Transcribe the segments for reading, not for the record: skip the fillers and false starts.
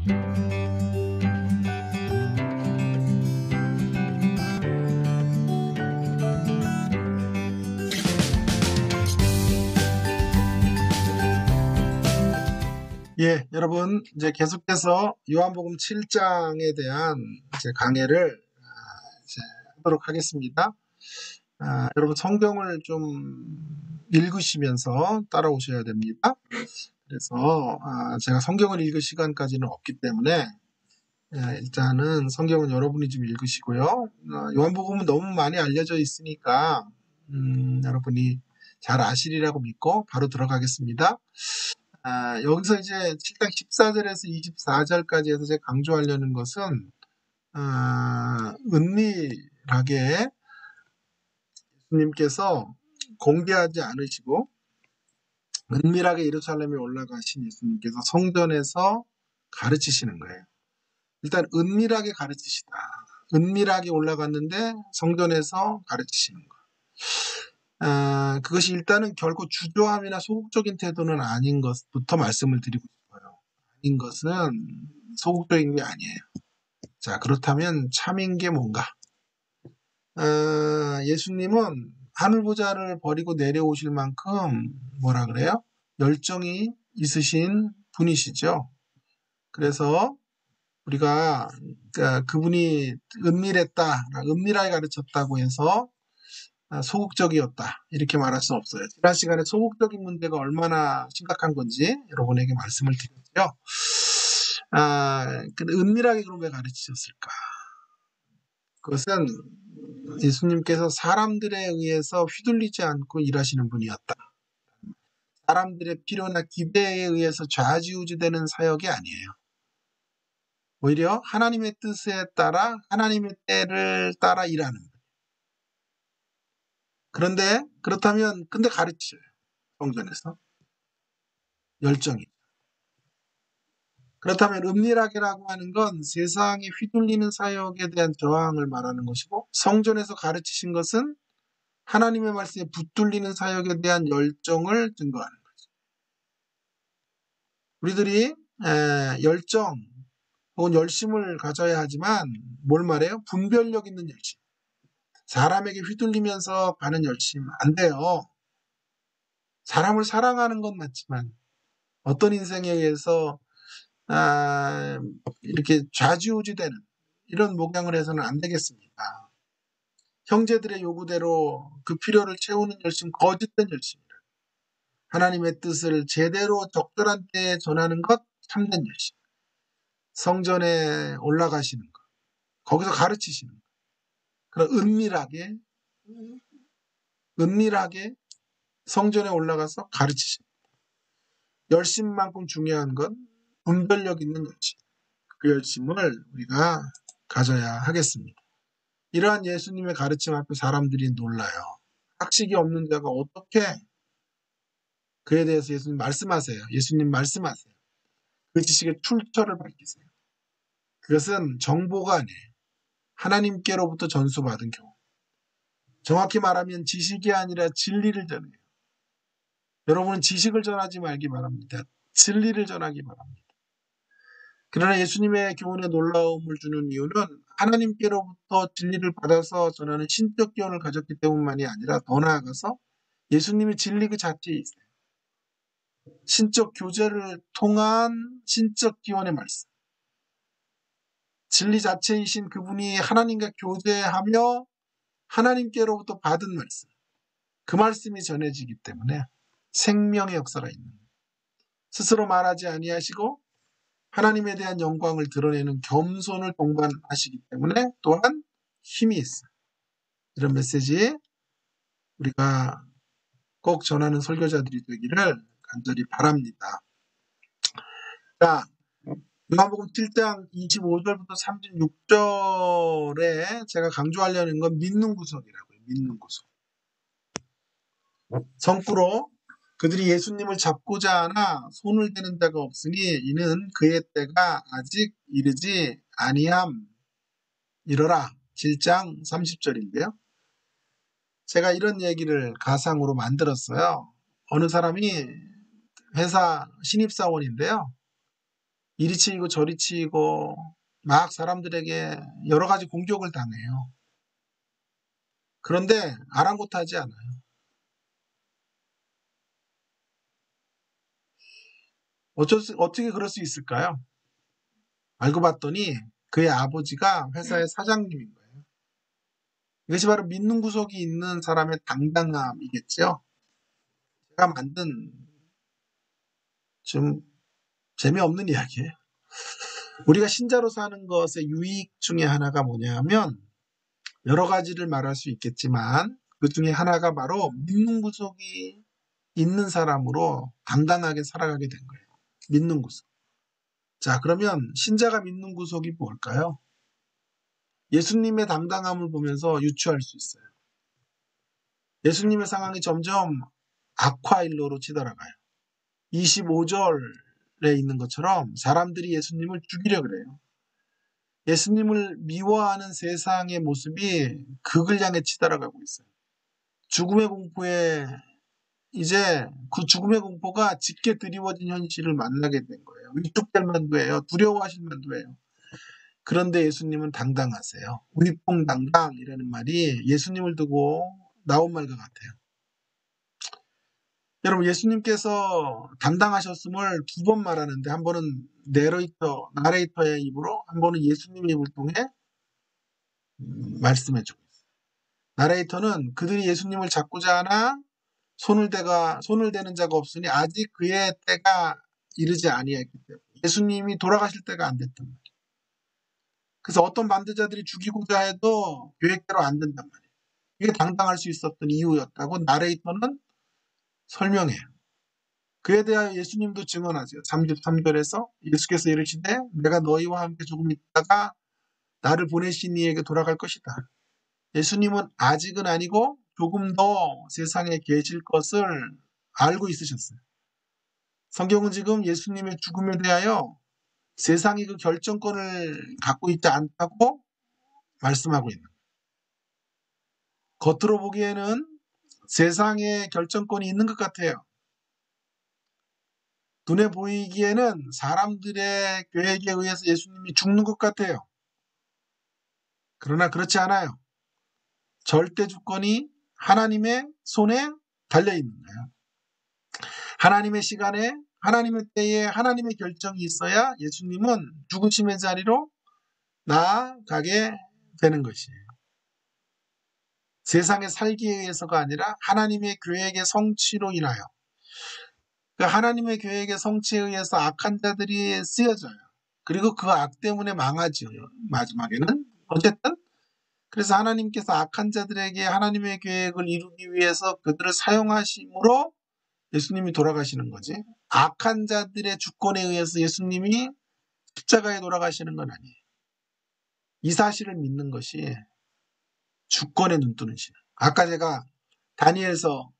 예, 여러분 이제 계속해서 요한복음 7장에 대한 이제 강해를 이제 하도록 하겠습니다. 여러분 성경을 좀 읽으시면서 따라오셔야 됩니다. 그래서 제가 성경을 읽을 시간까지는 없기 때문에 일단은 성경은 여러분이 좀 읽으시고요. 요한복음은 너무 많이 알려져 있으니까 여러분이 잘 아시리라고 믿고 바로 들어가겠습니다. 여기서 이제 7장 14절에서 24절까지 해서 제가 강조하려는 것은 은밀하게 예수님께서 공개하지 않으시고 은밀하게 예루살렘에 올라가신 예수님께서 성전에서 가르치시는 거예요. 일단 은밀하게 가르치시다. 은밀하게 올라갔는데 성전에서 가르치시는 거. 그것이 일단은 결코 주저함이나 소극적인 태도는 아닌 것부터 말씀을 드리고 싶어요. 아닌 것은 소극적인 게 아니에요. 자, 그렇다면 참인 게 뭔가? 예수님은 하늘보좌를 버리고 내려오실 만큼 뭐라 그래요? 열정이 있으신 분이시죠. 그래서 우리가 그분이 은밀하게 가르쳤다고 해서 소극적이었다 이렇게 말할 수 없어요. 지난 시간에 소극적인 문제가 얼마나 심각한 건지 여러분에게 말씀을 드렸죠. 근데 은밀하게 그럼 왜 가르치셨을까? 그것은 예수님께서 사람들에 의해서 휘둘리지 않고 일하시는 분이었다. 사람들의 필요나 기대에 의해서 좌지우지되는 사역이 아니에요. 오히려 하나님의 뜻에 따라 하나님의 때를 따라 일하는 거예요. 근데 가르치셔요. 성전에서. 열정이. 그렇다면 은밀하게라고 하는 건 세상에 휘둘리는 사역에 대한 저항을 말하는 것이고 성전에서 가르치신 것은 하나님의 말씀에 붙들리는 사역에 대한 열정을 증거하는 거죠. 우리들이 열정 혹은 열심을 가져야 하지만 뭘 말해요? 분별력 있는 열심. 사람에게 휘둘리면서 가는 열심 안 돼요. 사람을 사랑하는 건 맞지만 어떤 인생에 의해서 이렇게 좌지우지되는 이런 목양을 해서는 안 되겠습니다. 형제들의 요구대로 그 필요를 채우는 열심, 거짓된 열심이라. 하나님의 뜻을 제대로 적절한 때에 전하는 것, 참된 열심. 성전에 올라가시는 것, 거기서 가르치시는 것. 그럼 은밀하게 성전에 올라가서 가르치시는 것. 열심만큼 중요한 건 분별력 있는 열심. 그 열심을 우리가 가져야 하겠습니다. 이러한 예수님의 가르침 앞에 사람들이 놀라요. 학식이 없는 자가 어떻게 그에 대해서 예수님 말씀하세요. 예수님 말씀하세요. 그 지식의 출처를 밝히세요. 그것은 정보가 아니에요. 하나님께로부터 전수받은 교훈. 정확히 말하면 지식이 아니라 진리를 전해요. 여러분은 지식을 전하지 말기 바랍니다. 진리를 전하기 바랍니다. 그러나 예수님의 교훈에 놀라움을 주는 이유는 하나님께로부터 진리를 받아서 전하는 신적 기원을 가졌기 때문만이 아니라 더 나아가서 예수님의 진리 그 자체에 있어요. 신적 교제를 통한 신적 기원의 말씀. 진리 자체이신 그분이 하나님과 교제하며 하나님께로부터 받은 말씀. 그 말씀이 전해지기 때문에 생명의 역사가 있는 거예요. 스스로 말하지 아니하시고 하나님에 대한 영광을 드러내는 겸손을 동반하시기 때문에 또한 힘이 있어요. 이런 메시지 우리가 꼭 전하는 설교자들이 되기를 간절히 바랍니다. 자, 요한복음 7장 25절부터 36절에 제가 강조하려는 건 믿는 구석이라고요. 믿는 구석. 성구로 그들이 예수님을 잡고자 하나 손을 대는 자가 없으니 이는 그의 때가 아직 이르지 아니함. 이러라. 7장 30절인데요. 제가 이런 얘기를 가상으로 만들었어요. 어느 사람이 회사 신입사원인데요. 이리 치이고 저리 치이고 막 사람들에게 여러 가지 공격을 당해요. 그런데 아랑곳하지 않아요. 어떻게 그럴 수 있을까요? 알고 봤더니 그의 아버지가 회사의 사장님인 거예요. 이것이 바로 믿는 구석이 있는 사람의 당당함이겠죠. 제가 만든 좀 재미없는 이야기예요. 우리가 신자로 사는 것의 유익 중에 하나가 뭐냐면 여러 가지를 말할 수 있겠지만 그 중에 하나가 바로 믿는 구석이 있는 사람으로 당당하게 살아가게 된 거예요. 믿는 구석. 자, 그러면 신자가 믿는 구석이 뭘까요? 예수님의 당당함을 보면서 유추할 수 있어요. 예수님의 상황이 점점 악화일로로 치달아가요. 25절에 있는 것처럼 사람들이 예수님을 죽이려 그래요. 예수님을 미워하는 세상의 모습이 극을 향해 치달아가고 있어요. 죽음의 공포에 이제 그 죽음의 공포가 짙게 드리워진 현실을 만나게 된 거예요. 위축될 만도 해요. 두려워하실 만도 해요. 그런데 예수님은 당당하세요. 위풍당당이라는 말이 예수님을 두고 나온 말과 같아요. 여러분, 예수님께서 당당하셨음을 두 번 말하는데 한 번은 나레이터의 입으로, 한 번은 예수님의 입을 통해 말씀해주고 있어요. 나레이터는 그들이 예수님을 잡고자 하나 손을 대는 자가 없으니 아직 그의 때가 이르지 아니했기 때문에 예수님이 돌아가실 때가 안 됐단 말이에요. 그래서 어떤 반대자들이 죽이고자 해도 계획대로 안 된단 말이에요. 이게 당당할 수 있었던 이유였다고 나레이터는 설명해요. 그에 대하여 예수님도 증언하세요. 33절에서 예수께서 이르시되 내가 너희와 함께 조금 있다가 나를 보내신 이에게 돌아갈 것이다. 예수님은 아직은 아니고 조금 더 세상에 계실 것을 알고 있으셨어요. 성경은 지금 예수님의 죽음에 대하여 세상이 그 결정권을 갖고 있지 않다고 말씀하고 있는 거예요. 겉으로 보기에는 세상에 결정권이 있는 것 같아요. 눈에 보이기에는 사람들의 계획에 의해서 예수님이 죽는 것 같아요. 그러나 그렇지 않아요. 절대 주권이 하나님의 손에 달려 있는 거예요. 하나님의 시간에, 하나님의 때에 하나님의 결정이 있어야 예수님은 죽으심의 자리로 나아가게 되는 것이에요. 세상의 살기에 의해서가 아니라 하나님의 계획의 성취로 인하여, 그 하나님의 계획의 성취에 의해서 악한 자들이 쓰여져요. 그리고 그 악 때문에 망하죠. 마지막에는. 어쨌든 그래서 하나님께서 악한 자들에게 하나님의 계획을 이루기 위해서 그들을 사용하심으로 예수님이 돌아가시는 거지. 악한 자들의 주권에 의해서 예수님이 십자가에 돌아가시는 건 아니에요. 이 사실을 믿는 것이 주권에 눈뜨는 신. 아까 제가 다니엘서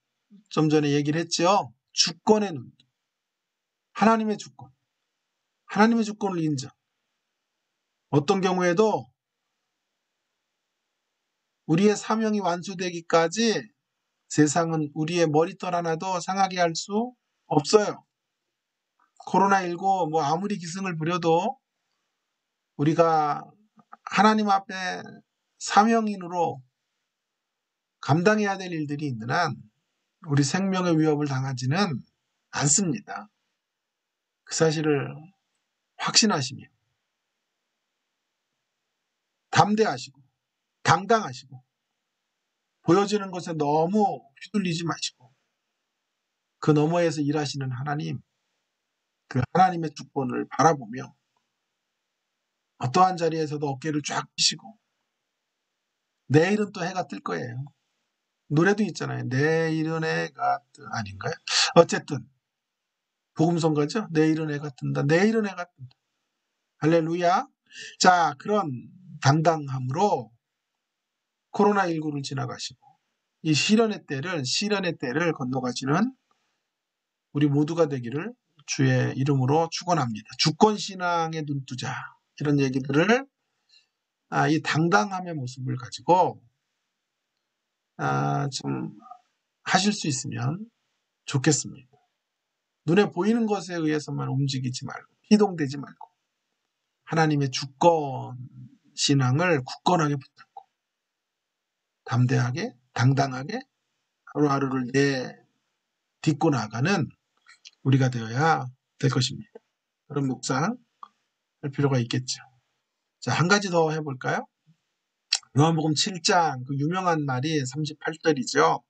좀 전에 얘기를 했죠. 주권의 눈. 하나님의 주권. 하나님의 주권을 인정. 어떤 경우에도 우리의 사명이 완수되기까지 세상은 우리의 머리털 하나도 상하게 할 수 없어요. 코로나19 뭐 아무리 기승을 부려도 우리가 하나님 앞에 사명인으로 감당해야 될 일들이 있는 한 우리 생명의 위협을 당하지는 않습니다. 그 사실을 확신하시며 담대하시고 당당하시고 보여지는 것에 너무 휘둘리지 마시고 그 너머에서 일하시는 하나님, 그 하나님의 주권을 바라보며 어떠한 자리에서도 어깨를 쫙 펴시고 내일은 또 해가 뜰 거예요. 노래도 있잖아요. 내일은 해가 아닌가요? 어쨌든 복음성가죠. 내일은 해가 뜬다. 내일은 해가 뜬다. 할렐루야. 자, 그런 당당함으로 코로나19를 지나가시고 이 시련의 때를 건너가시는 우리 모두가 되기를 주의 이름으로 축원합니다. 주권신앙의 눈두자 이런 얘기들을 이 당당함의 모습을 가지고 좀 하실 수 있으면 좋겠습니다. 눈에 보이는 것에 의해서만 움직이지 말고 희동되지 말고 하나님의 주권 신앙을 굳건하게 붙잡고 담대하게 당당하게 하루하루를 딛고 나가는 우리가 되어야 될 것입니다. 그런 묵상할 필요가 있겠죠. 자, 한 가지 더 해볼까요? 요한복음 7장 그 유명한 말이 38절이죠.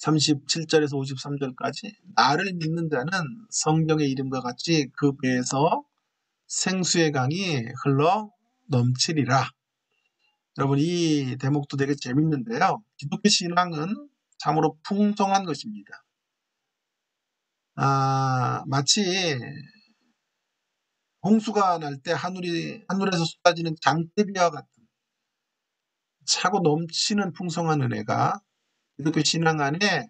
37절에서 53절까지 나를 믿는 자는 성경의 이름과 같이 그 배에서 생수의 강이 흘러 넘치리라. 여러분 이 대목도 되게 재밌는데요. 기독교 신앙은 참으로 풍성한 것입니다. 마치 홍수가 날 때 하늘에서 쏟아지는 장대비와 같은 차고 넘치는 풍성한 은혜가 기독교 신앙 안에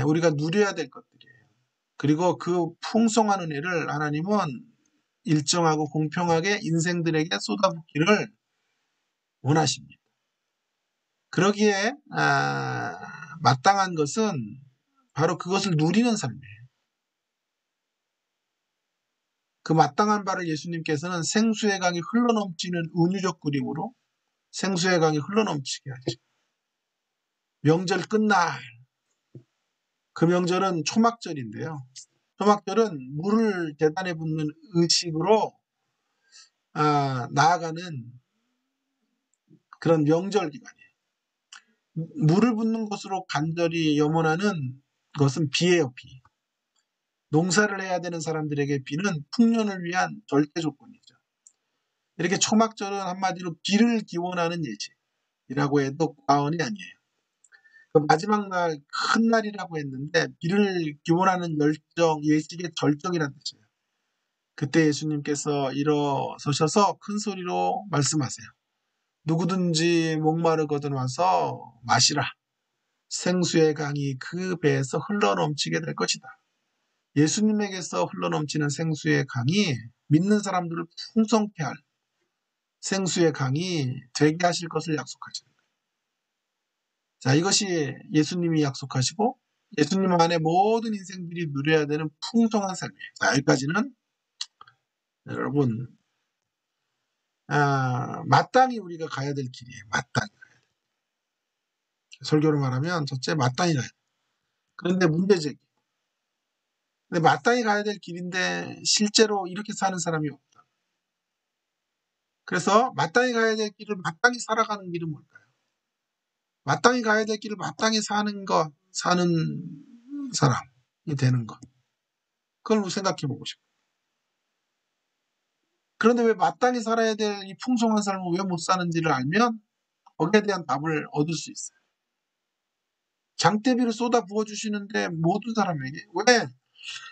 우리가 누려야 될 것들이에요. 그리고 그 풍성한 은혜를 하나님은 일정하고 공평하게 인생들에게 쏟아붓기를 원하십니다. 그러기에 마땅한 것은 바로 그것을 누리는 삶이에요. 그 마땅한 바를 예수님께서는 생수의 강이 흘러넘치는 은유적 그림으로 생수의 강이 흘러넘치게 하죠. 명절 끝날 그 명절은 초막절인데요. 초막절은 물을 제단에 붓는 의식으로 나아가는 그런 명절 기간이에요. 물을 붓는 것으로 간절히 염원하는 것은 비예요, 비. 농사를 해야 되는 사람들에게 비는 풍년을 위한 절대 조건이죠. 이렇게 초막절은 한마디로 비를 기원하는 예식이라고 해도 과언이 아니에요. 그 마지막 날, 큰 날이라고 했는데 비를 기원하는 열정, 예식의 절정이라는 뜻이에요. 그때 예수님께서 일어서셔서 큰 소리로 말씀하세요. 누구든지 목마르거든 와서 마시라. 생수의 강이 그 배에서 흘러넘치게 될 것이다. 예수님에게서 흘러넘치는 생수의 강이 믿는 사람들을 풍성케 할 생수의 강이 되게 하실 것을 약속하시는 거예요. 자, 이것이 예수님이 약속하시고 예수님 안에 모든 인생들이 누려야 되는 풍성한 삶이에요. 자, 여기까지는 여러분 마땅히 우리가 가야 될 길이에요. 마땅히. 설교로 말하면 첫째 마땅히 가야 돼. 그런데 문제제기. 근데 마땅히 가야 될 길인데 실제로 이렇게 사는 사람이 없다. 그래서 마땅히 가야 될 길을 마땅히 살아가는 길은 뭘까요? 마땅히 가야 될 길을 마땅히 사는 사람이 되는 것. 그걸 생각해 보고 싶어요. 그런데 왜 마땅히 살아야 될 이 풍성한 삶을 왜 못 사는지를 알면 거기에 대한 답을 얻을 수 있어요. 장대비를 쏟아 부어주시는데 모든 사람에게 왜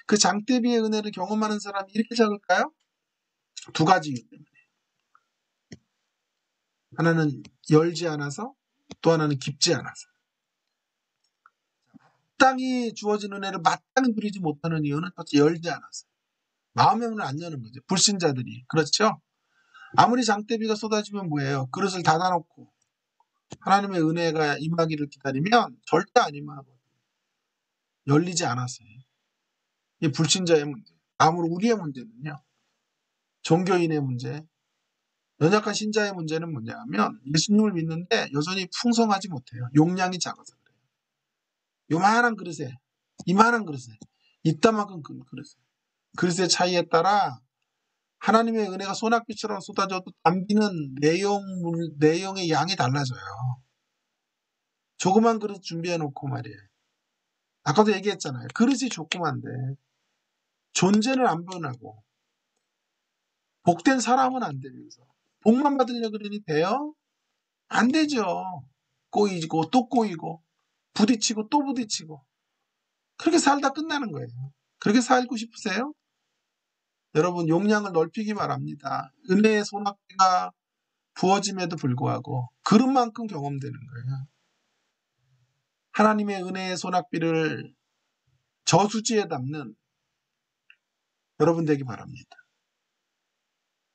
그 장대비의 은혜를 경험하는 사람이 이렇게 작을까요? 두 가지 이유 때문에. 하나는 열지 않아서 또 하나는 깊지 않아서. 마땅히 주어진 은혜를 마땅히 누리지 못하는 이유는 첫째 열지 않아서. 마음의 문을 안 여는 거죠. 불신자들이. 그렇죠? 아무리 장대비가 쏟아지면 뭐예요? 그릇을 닫아놓고 하나님의 은혜가 임하기를 기다리면 절대 안 임하고 열리지 않았어요. 이 불신자의 문제. 아무리 우리의 문제는요. 종교인의 문제, 연약한 신자의 문제는 뭐냐면 예수님을 믿는데 여전히 풍성하지 못해요. 용량이 작아서 그래요. 요만한 그릇에, 이만한 그릇에, 이따만큼 그릇에. 그릇의 차이에 따라 하나님의 은혜가 소낙비처럼 쏟아져도 담기는 내용의 양이 달라져요. 조그만 그릇 준비해 놓고 말이에요. 아까도 얘기했잖아요. 그릇이 조그만데 존재는 안 변하고 복된 사람은 안 돼요. 그래서 복만 받으려고 그러니 돼요? 안 되죠. 꼬이고 또 꼬이고 부딪히고 또 부딪히고 그렇게 살다 끝나는 거예요. 그렇게 살고 싶으세요? 여러분 용량을 넓히기 바랍니다. 은혜의 소낙비가 부어짐에도 불구하고 그릇만큼 경험되는 거예요. 하나님의 은혜의 소낙비를 저수지에 담는 여러분 되기 바랍니다.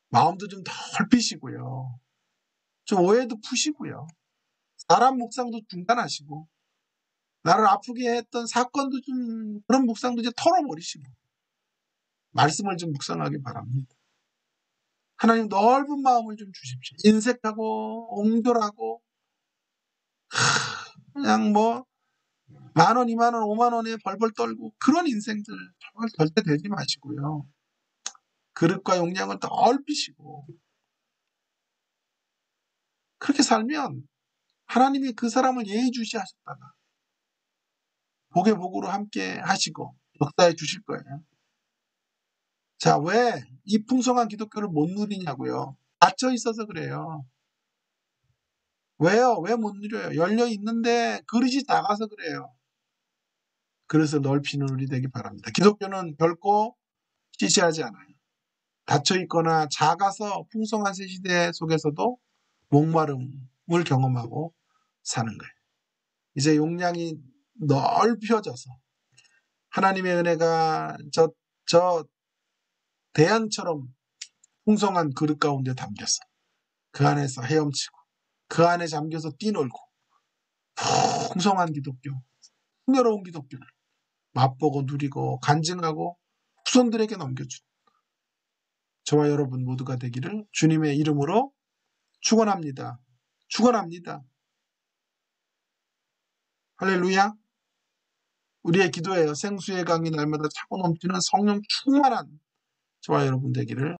마음도 좀 넓히시고요. 좀 오해도 푸시고요. 사람 묵상도 중단하시고 나를 아프게 했던 사건도 좀 그런 묵상도 이제 털어버리시고 말씀을 좀 묵상하기 바랍니다. 하나님 넓은 마음을 좀 주십시오. 인색하고 옹졸하고 그냥 뭐 10,000원, 20,000원, 50,000원에 벌벌 떨고 그런 인생들 정말 절대 되지 마시고요. 그릇과 용량을 넓히시고 그렇게 살면 하나님이 그 사람을 예의주시하셨다가 복의 복으로 함께 하시고 역사해 주실 거예요. 자, 왜 이 풍성한 기독교를 못 누리냐고요? 닫혀 있어서 그래요. 왜요? 왜 못 누려요? 열려 있는데 그릇이 작아서 그래요. 그릇을 넓히는 우리 되기 바랍니다. 기독교는 결코 시시하지 않아요. 닫혀 있거나 작아서 풍성한 새 시대 속에서도 목마름을 경험하고 사는 거예요. 이제 용량이 넓혀져서 하나님의 은혜가 저 대양처럼 풍성한 그릇 가운데 담겨서 그 안에서 헤엄치고 그 안에 잠겨서 뛰놀고 풍성한 기독교, 풍요로운 기독교를 맛보고 누리고 간증하고 후손들에게 넘겨준 저와 여러분 모두가 되기를 주님의 이름으로 축원합니다. 축원합니다. 할렐루야. 우리의 기도예요. 생수의 강이 날마다 차고 넘치는 성령 충만한 저와 여러분 되기를